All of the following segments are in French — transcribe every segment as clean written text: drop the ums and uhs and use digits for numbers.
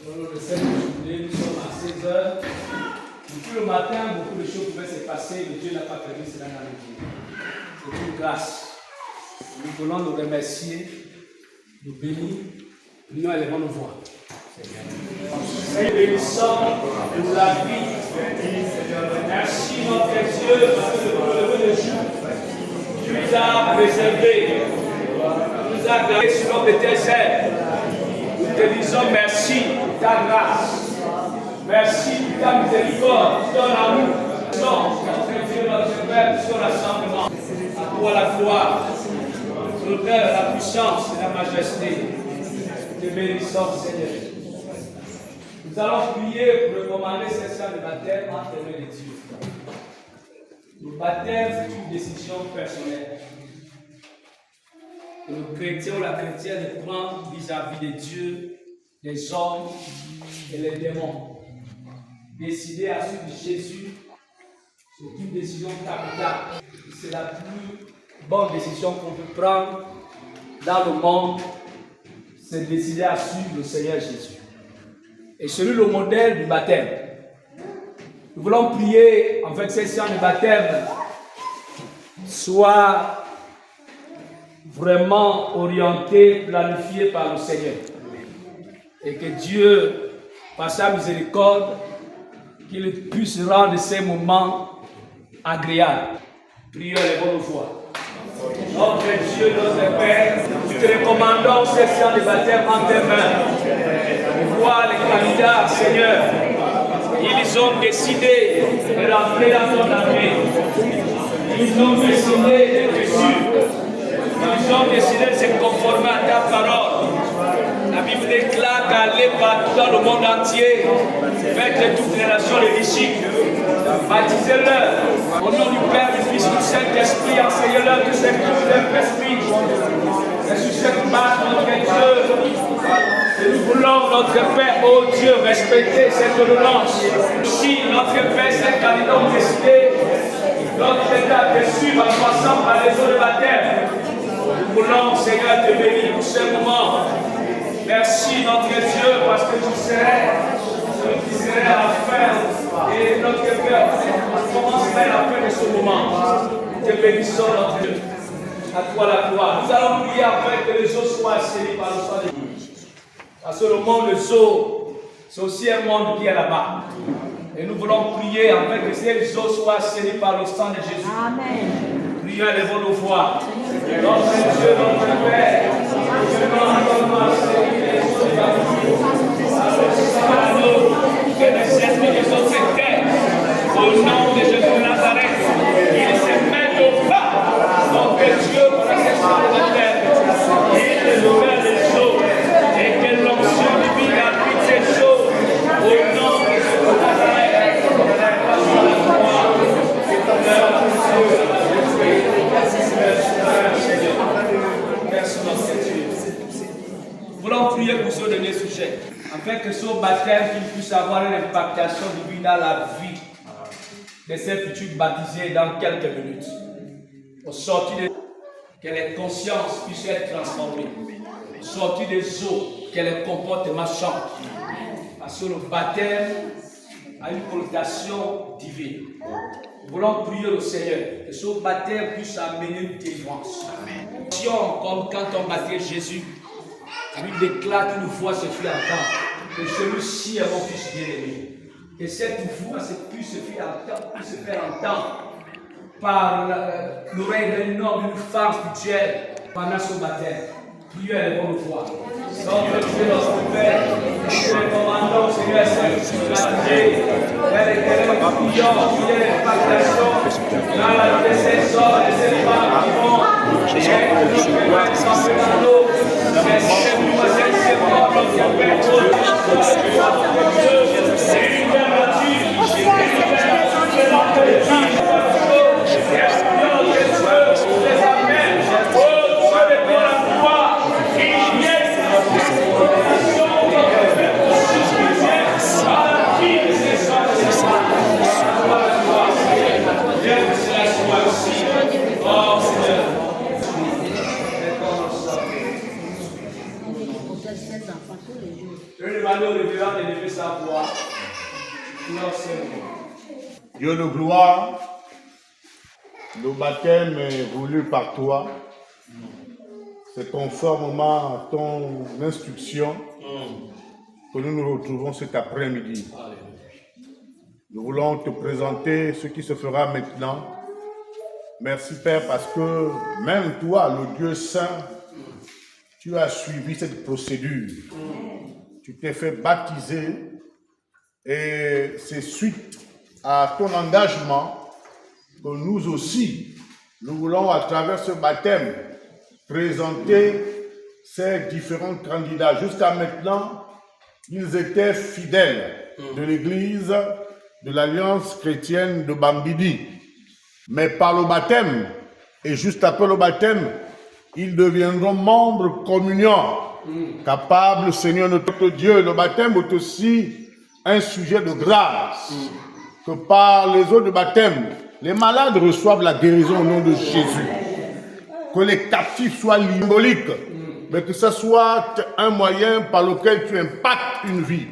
Le 7 juillet, nous sommes à 16 h. Depuis le matin, beaucoup de choses pouvaient se passer, mais Dieu n'a pas permis cela dans le jour. C'est une grâce. Nous voulons nous remercier, nous bénir, nous élevons nos voix. Seigneur, bénissons pour la vie. Merci notre Dieu, parce que le de jour, tu nous as préservés, tu nous as gardés sur l'homme de tes ailes. Nous te disons merci pour ta grâce. Merci pour ta miséricorde, pour ton amour. Notre Dieu, notre Père, pour son rassemblement. À toi la gloire, l'honneur, la puissance et la majesté. Nous te bénissons, Seigneur. Nous allons prier pour recommander ces chants de baptême entre les mains de Dieu. Le baptême, c'est une décision personnelle que le chrétien ou la chrétienne prend vis-à-vis de Dieu, des hommes et les démons. Décider à suivre Jésus, c'est une décision capitale. C'est la plus bonne décision qu'on peut prendre dans le monde, c'est décider à suivre le Seigneur Jésus. Et selon le modèle du baptême, nous voulons prier en fait ces chants de baptême soient vraiment orientés, planifiés par le Seigneur. Et que Dieu, par sa miséricorde, qu'il puisse rendre ces moments agréables. Prions les bonnes voix. Notre Dieu, notre Père, nous te recommandons ces chants de baptême en tes mains. Vois les candidats, Seigneur. Ils ont décidé de rentrer dans ton armée. Ils ont décidé de te suivre. Ils ont décidé de se conformer à ta parole. La Bible déclare qu'aller partout dans le monde entier, faites de toutes les nations les disciples. Baptisez-leur au nom du Père, du Fils, du Saint-Esprit. Enseignez-leur tout ce que vous avez esprit. C'est sur cette base, notre Dieu. Et nous voulons, notre Père, oh Dieu, respecter cette ordonnance. Si notre Père, ces candidats ont décidé, notre État de suivre en passant par les eaux de baptême. Nous voulons, Seigneur, te bénir pour ce moment. Merci, notre Dieu, parce que tu serais à la fin. Et notre Père, on commencerait à la fin de ce moment. Nous te bénissons, notre Dieu. À toi la gloire. Nous allons prier afin que les eaux soient assainis par le sang de Dieu. Parce que le monde des eaux, c'est aussi un monde qui est là-bas. Et nous voulons prier afin que ces eaux soient assainis par le sang de Jésus. Amen. Prions, élevons nos voix. Notre Dieu, notre Père, nous demandons à assainir les eaux de la vie. Que les esprits des autres terres, au nom de Jésus de Nazareth, ils se mettent au pas. Donc que Dieu, pour la question de la terre, il nous met les eaux et que l'onction divine habite ces eaux au nom de Jésus de Nazareth. Merci notre Dieu. Nous voulons prier pour ce dernier sujet, afin que ce baptême puisse avoir une impactation divine dans la vie de ces futurs baptisés dans quelques minutes. Au sortir que les consciences puissent être transformées. Au sortir des eaux, que les comportements changent. Parce que le baptême a une connotation divine. Nous voulons prier le Seigneur que ce baptême puisse amener une délivrance. Amen. Comme quand on baptise Jésus, la Bible déclare qu'une voix se fit entendre. Que celui-ci est mon fils bien-aimé. Que cette voix puisse se faire entendre par l'oreille d'un homme, d'une femme spirituelle pendant ce baptême. Prions les bonnes voix. Notre Dieu, notre Père, nous te recommandons, Seigneur, Saint-Esprit, Père éternel, nous prions qu'il y ait l'impactation dans la vie de ces hommes et ces femmes qui vont s'enfermer dans l'eau. Ces demoiselles, ces morts, notre Père, notre Dieu, c'est une nature, c'est une nature de notre vie. Enfants tous les jours. demander au révérend de lever sa voix. Non, c'est bon. Dieu de gloire, le baptême est voulu par toi. C'est conformément à ton instruction que nous nous retrouvons cet après-midi. Nous voulons te présenter ce qui se fera maintenant. Merci Père parce que même toi, le Dieu Saint, tu as suivi cette procédure. Tu t'es fait baptiser et c'est suite à ton engagement que nous aussi, nous voulons à travers ce baptême présenter ces différents candidats. Jusqu'à maintenant, ils étaient fidèles de l'Église de l'Alliance chrétienne de Bambidi. Mais par le baptême, et juste après le baptême, ils deviendront membres communiants, capables, Seigneur notre Dieu. Le baptême est aussi un sujet de grâce, que par les eaux de baptême, les malades reçoivent la guérison au nom de Jésus. Que les captifs soient symboliques, mais que ce soit un moyen par lequel tu impactes une vie.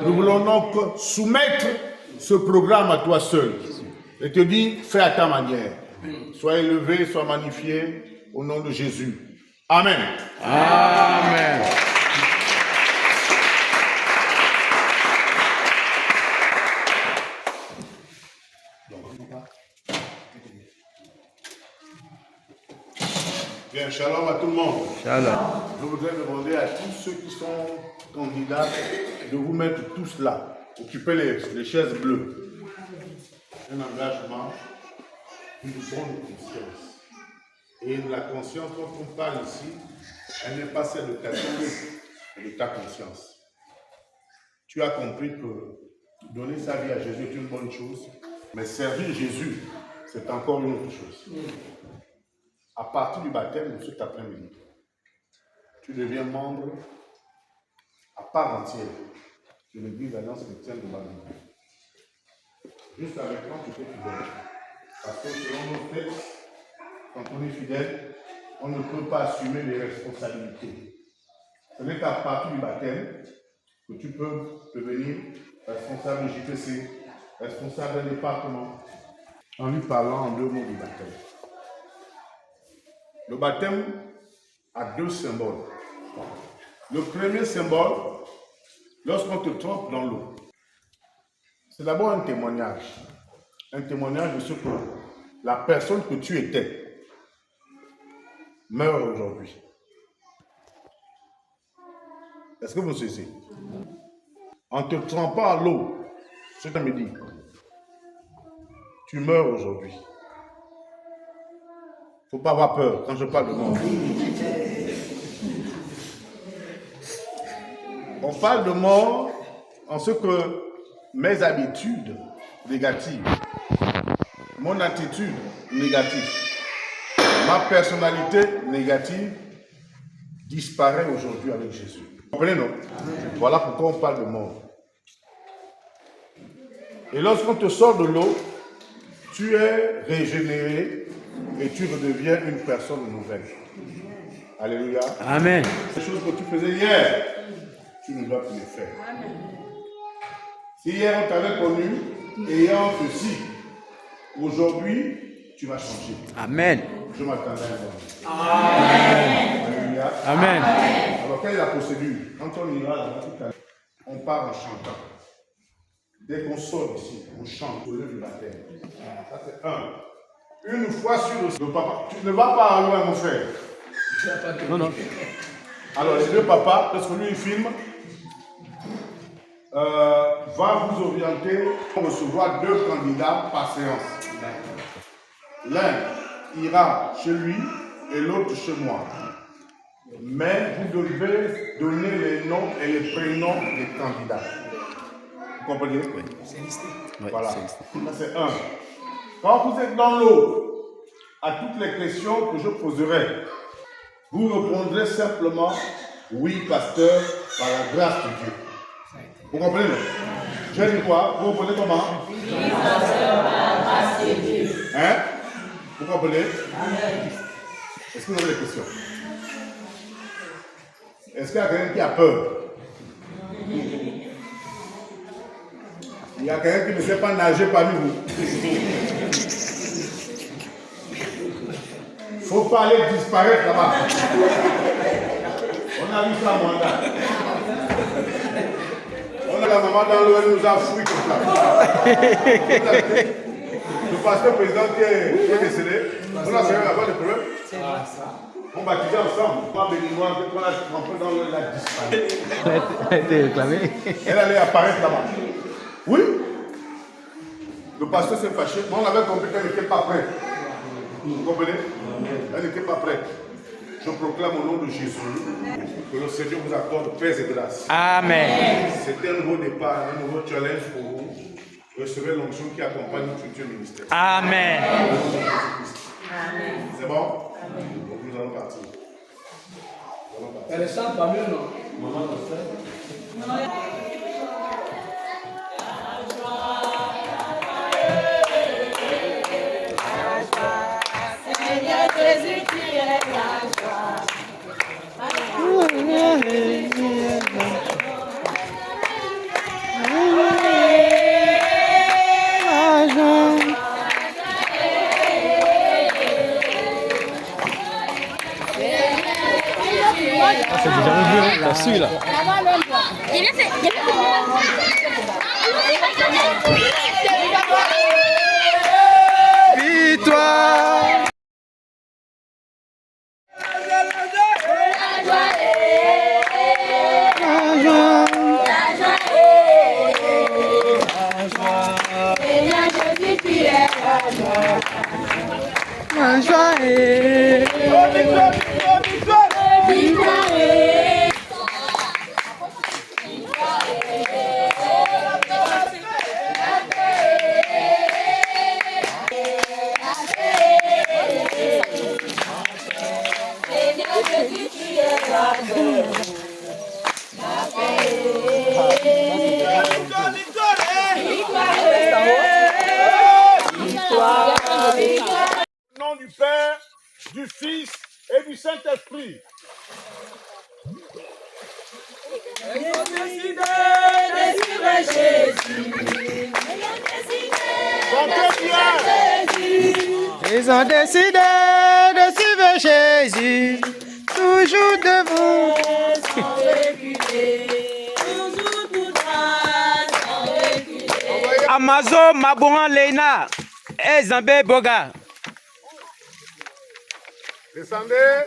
Nous voulons donc soumettre ce programme à toi seul. Et te dis, fais à ta manière. Sois élevé, sois magnifié, au nom de Jésus. Amen. Amen. Bien, shalom à tout le monde. Shalom. Je voudrais demander à tous ceux qui sont candidats de vous mettre tous là. Occupez les chaises bleues. Un engagement, une bonne conscience. Et la conscience, quand on parle ici, elle n'est pas celle de ta tête, mais de ta conscience. Tu as compris que donner sa vie à Jésus est une bonne chose, mais servir Jésus, c'est encore une autre chose. À partir du baptême de cet après-midi, tu deviens membre à part entière de l'Église d'Alliance chrétienne de Bambidi. Juste avec moi, tu es fidèle. Parce que selon nos textes, quand on est fidèle, on ne peut pas assumer les responsabilités. Ce n'est qu'à partir du baptême que tu peux devenir responsable de JPC, responsable d'un département, en lui parlant en 2 mots du baptême. Le baptême a 2 symboles. Le premier symbole, lorsqu'on te trempe dans l'eau, c'est d'abord un témoignage de ce que la personne que tu étais meurt aujourd'hui. Est-ce que vous saisissez? En te trempant à l'eau, ce que me dit, tu meurs aujourd'hui. Il ne faut pas avoir peur quand je parle de mort. On parle de mort en ce que mes habitudes négatives, mon attitude négative, ma personnalité négative disparaît aujourd'hui avec Jésus. Vous comprenez, non? Voilà pourquoi on parle de mort. Et lorsqu'on te sort de l'eau, tu es régénéré et tu redeviens une personne nouvelle. Alléluia. Amen. Les choses que tu faisais hier, tu ne dois plus les faire. Si hier on t'avait connu, ayant ceci, aujourd'hui, tu vas changer. Amen. Je m'attendais à un moment. Amen. Alléluia. Amen. Alors, quelle est la procédure? Quand on ira là-bas tout à l'heure, on part en chantant. Dès qu'on sort d'ici, on chante au lieu du baptême. Ça, c'est un. Une fois sur le papa, tu ne vas pas loin, mon frère. Non, non. Alors, les 2 papas, parce que lui, il filme, va vous orienter pour recevoir 2 candidats par séance. L'un ira chez lui et l'autre chez moi. Mais vous devez donner les noms et les prénoms des candidats. Vous comprenez? Oui. C'est listé. Voilà. Ça, c'est un. Quand vous êtes dans l'eau, à toutes les questions que je poserai, vous répondrez simplement « Oui, pasteur, par la grâce de Dieu ». Vous comprenez? Je dis quoi? Vous comprenez comment? Oui, pasteur, par la grâce de Dieu. Hein? Vous comprenez? Est-ce que vous avez des questions? Est-ce qu'il y a quelqu'un qui a peur? Il y a quelqu'un qui ne sait pas nager parmi vous. Il ne faut pas aller disparaître là-bas. On a vu ça, Mwanda. On a la maman dans l'eau, elle nous a fouillé comme ça. Le pasteur président qui est décédé, on a servi là-bas le problème. On baptisait ensemble. Moi, béninois, quand on a trempé dans l'eau, elle a disparu. Elle a été réclamée. Elle allait apparaître là-bas. Oui. Le pasteur s'est fâché. Moi, on avait compris qu'elle n'était pas prête. Vous comprenez? Elle n'était pas prête. Je proclame au nom de Jésus que le Seigneur vous accorde paix et grâce. Amen. C'est un nouveau départ, un nouveau challenge pour vous. Recevez l'onction qui accompagne notre futur ministère. Amen. C'est bon? Donc nous allons partir. Elle est sans famille, non? Seigneur Jésus, tu es la joie. C'est déjà revenu, t'as su là. Victoire. Seigneur Jésus, tu es la joie. La joie est. Au nom du Père, du Fils et du Saint-Esprit. Ils ont décidé de suivre Jésus, toujours devant. Amazon, Mabouan, Leina, et Zambé, Boga. Descendez.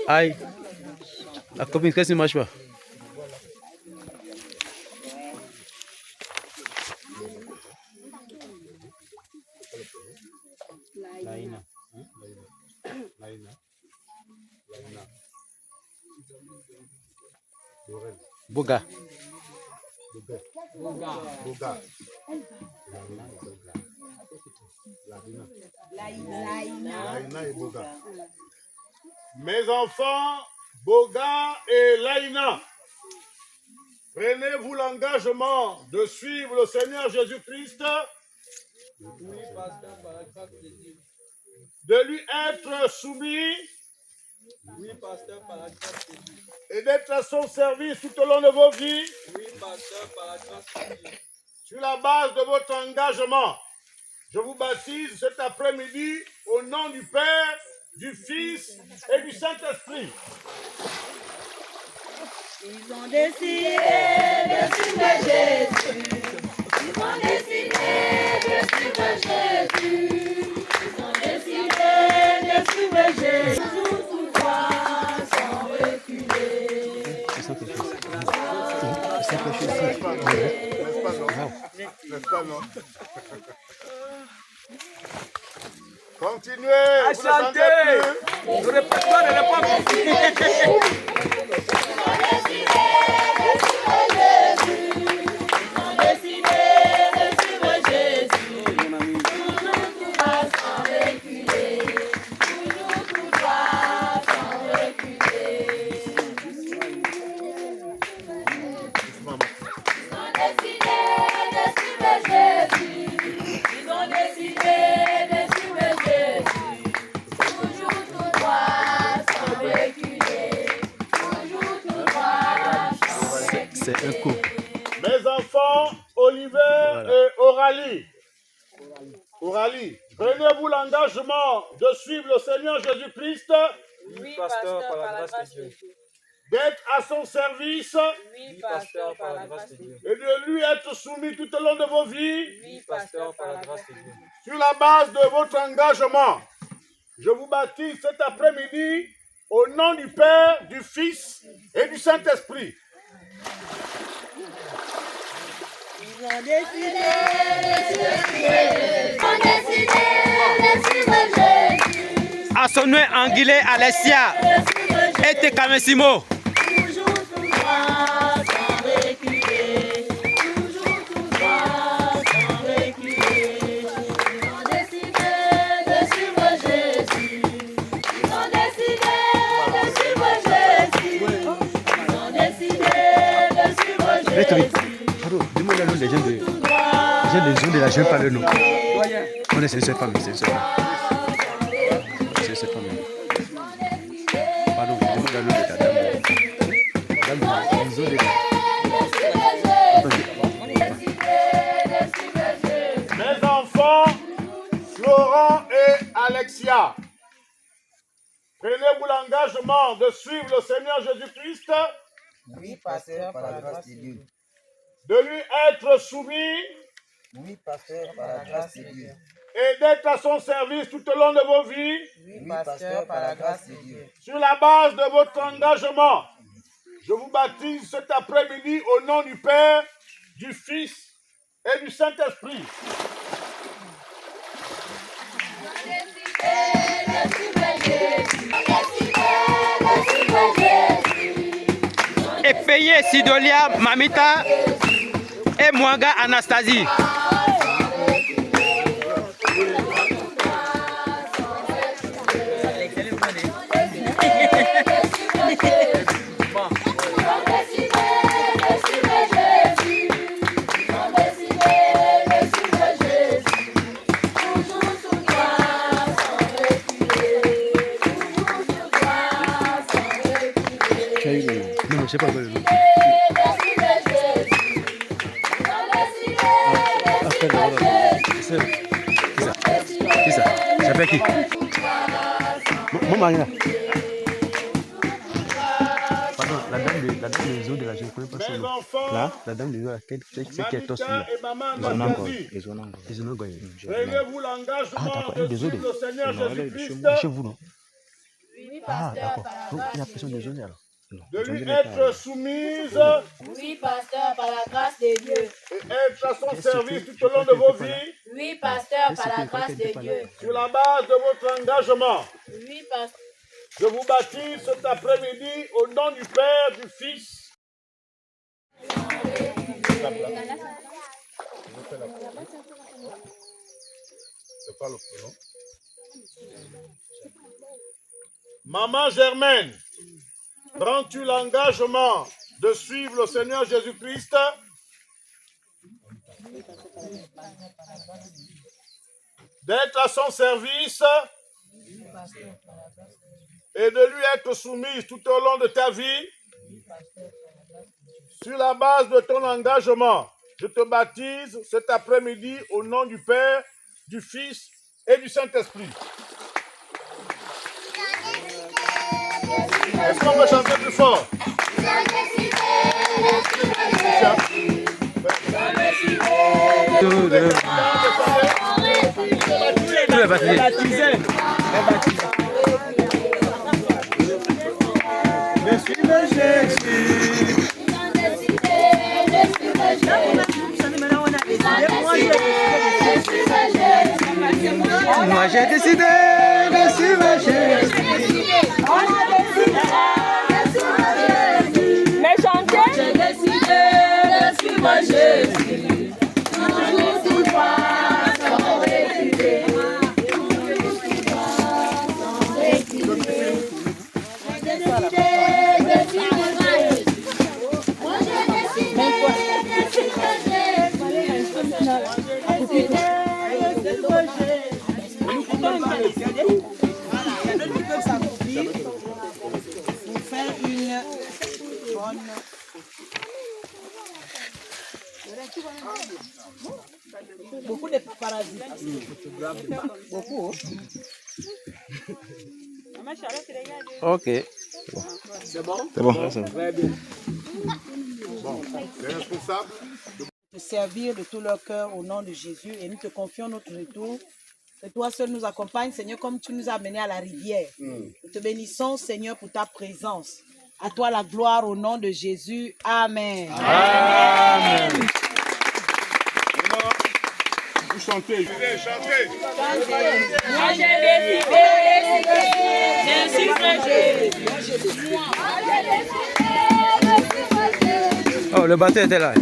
Aïe, la communication ne marche pas. Boga. Boga. Laïna et Boga. Mes enfants, Boga et Laïna, prenez-vous l'engagement de suivre le Seigneur Jésus-Christ, de lui être soumis Oui, pasteur, par la grâce de Dieu. et d'être à son service tout au long de vos vies, Oui, pasteur, par la grâce de Dieu. sur la base de votre engagement. Je vous baptise cet après-midi au nom du Père, du Fils et du Saint-Esprit. Ils ont décidé de suivre Jésus. Ils ont décidé de suivre Jésus. Ils ont décidé de suivre Jésus. Toujours tout droit, sans reculer. N'est-ce pas, non? N'est-ce pas, non? Continuez. À Vous ne sentez chanter. plus. Le répertoire ne l'est pas compris. Mes enfants, Oliver et Aurélie, prenez-vous l'engagement de suivre le Seigneur Jésus-Christ, Oui, pasteur, par la grâce de Dieu. d'être à son service Oui, pasteur, par la grâce de Dieu. et de lui être soumis tout au long de vos vies Oui, pasteur, par la grâce de Dieu. sur la base de votre engagement. Je vous baptise cet après-midi au nom du Père, du Fils et du Saint-Esprit. Ils ont décidé de suivre Jésus. À son nom, Anguilé, Alessia et Tekamesimo. Toujours tout droit, sans reculer. Toujours tout droit, sans reculer. Ils ont décidé de suivre Jésus. Ils ont décidé de suivre Jésus. Ils ont décidé de suivre Jésus. Dis-moi le nom des gens de la jeune femme, le nom. On est cette femme, c'est cette femme. C'est cette femme. Pardon, dis-moi le nom de ta dame. Mes enfants, Florent et Alexia, prenez-vous l'engagement de suivre le Seigneur Jésus-Christ, Oui, pasteur, par la grâce de Dieu. de lui être soumis Oui, pasteur, par la grâce de Dieu. et d'être à son service tout au long de vos vies Oui, pasteur, par la grâce de Dieu. sur la base de votre engagement. Je vous baptise cet après-midi au nom du Père, du Fils et du Saint-Esprit. Et payé Sidolia, Mamita et Mwanga Anastasie. Non, je sais pas quoi le nom. Qui ça? J'appelle qui? Mon mari là. Pardon, la dame des eaux de la jeune, je ne connais pas son Mes nom. enfants, Là, la dame des eaux, celle qui est tosse là. Mamita et Maman Anastasie, Ils ont gagné. prenez-vous l'engagement de suivre le Seigneur Jésus-Christ, Chez vous, non? Ah, d'accord. Donc, il y a personne de jeune alors. de lui être soumise Oui, pasteur, par la grâce de Dieu. et être à son service tout au long de vos vies Oui, pasteur, par la grâce de Dieu. sur la base de votre engagement. Oui, pasteur. Je vous baptise cet après-midi au nom du Père, du Fils. C'est pas le prénom. Maman Germaine, prends-tu l'engagement de suivre le Seigneur Jésus-Christ, d'être à son service et de lui être soumise tout au long de ta vie sur la base de ton engagement? Je te baptise cet après-midi au nom du Père, du Fils et du Saint-Esprit. Est-ce qu'on peut chanter plus fort? Tous les baptisés. Moi j'ai décidé de suivre Jésus. Mais chantez. J'ai décidé de suivre Jésus. Toujours tout droit, sans reculer. Toujours tout droit, sans reculer. J'ai décidé de suivre Jésus. Moi j'ai décidé de suivre Jésus. Beaucoup de parasites. Beaucoup. Ok. C'est bon? C'est bon. Très bien. Bon, les responsables. Te servir de tout leur cœur au nom de Jésus et nous te confions notre retour. Que toi seul nous accompagne, Seigneur, comme tu nous as menés à la rivière. Nous te bénissons, Seigneur, pour ta présence. À toi la gloire au nom de Jésus. Amen. Amen. Vous chantez. Chantez. Moi j'ai décidé de suivre Jésus. Moi j'ai décidé de suivre Jésus. Oh, le batteur était là.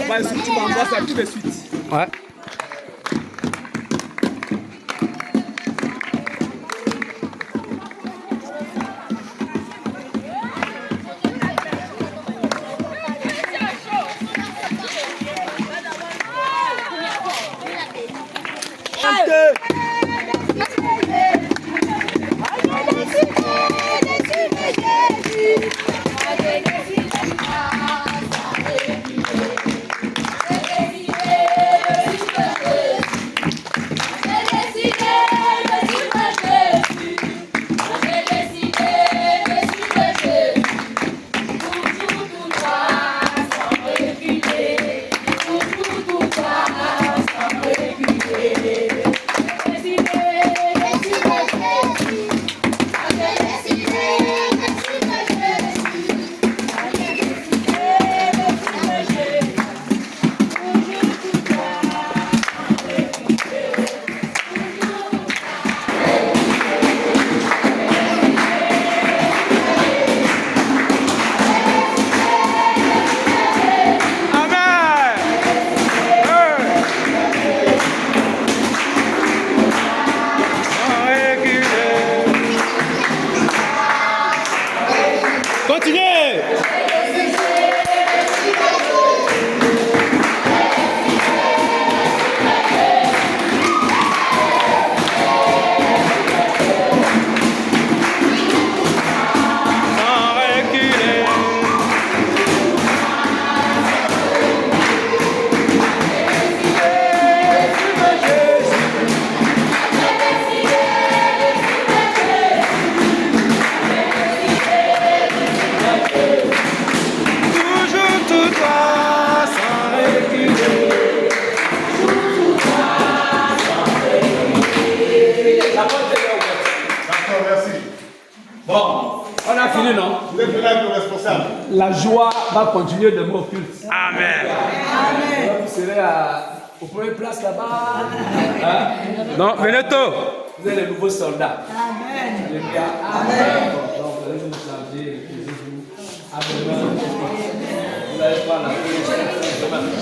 Bah, si tu m'envoies ça tout de suite. Ouais. La joie va continuer de m'occulter. Amen. Vous serez au premier place là-bas. Hein? Non, venez tôt. Vous êtes les nouveaux soldats. Amen. Alléluia. Amen. Donc, vous allez vous changer, reposez-vous. À demain. Vous n'allez pas la paix.